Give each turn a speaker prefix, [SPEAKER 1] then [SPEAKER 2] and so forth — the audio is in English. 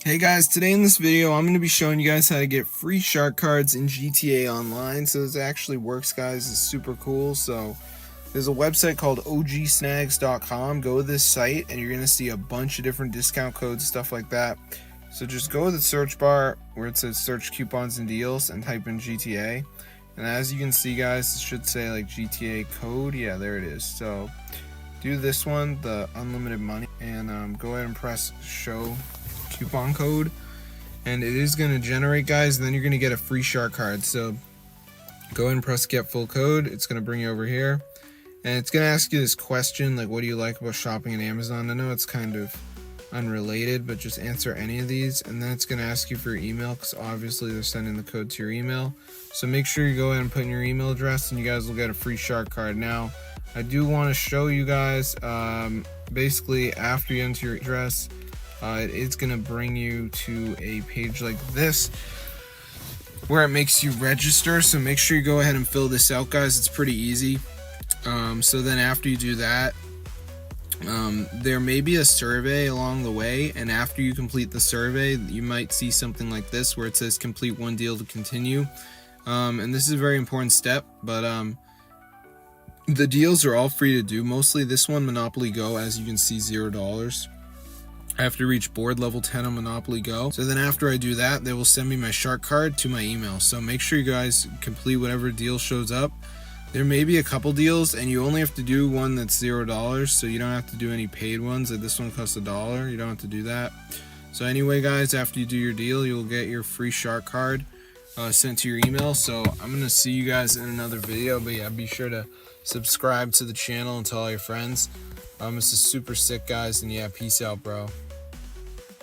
[SPEAKER 1] Hey guys, today in this video I'm going to be showing you guys how to get free shark cards in GTA Online. So this actually works, guys. It's super cool. So there's a website called ogsnags.com. Go to this site and you're going to see a bunch of different discount codes, stuff like that. So just go to the search bar where it says search coupons and deals and type in GTA. And as you can see, guys, it should say like GTA code. Yeah, there it is. So do this one, the unlimited money, and go ahead and press show coupon code, and it is going to generate, guys, and then you're going to get a free shark card. So go ahead and press get full code. It's going to bring you over here, and it's going to ask you this question like, what do you like about shopping at Amazon? I know it's kind of unrelated, but just answer any of these, and then it's going to ask you for your email because obviously they're sending the code to your email. So make sure you go ahead and put in your email address and you guys will get a free shark card. Now I do want to show you guys, basically after you enter your address, it's gonna bring you to a page like this where it makes you register. So make sure you go ahead and fill this out, guys. It's pretty easy. So then after you do that, there may be a survey along the way, and after you complete the survey you might see something like this where it says complete one deal to continue. And this is a very important step, but the deals are all free to do. Mostly this one, Monopoly Go, as you can see, $0. I have to reach board level 10 on Monopoly Go. So then after I do that, they will send me my shark card to my email. So make sure you guys complete whatever deal shows up. There may be a couple deals and you only have to do one that's $0, so you don't have to do any paid ones. Like this one costs $1. You don't have to do that. So anyway, guys, after you do your deal, you'll get your free shark card sent to your email. So I'm gonna see you guys in another video, but yeah, be sure to subscribe to the channel and tell all your friends. This is super sick, guys, and yeah, peace out, bro.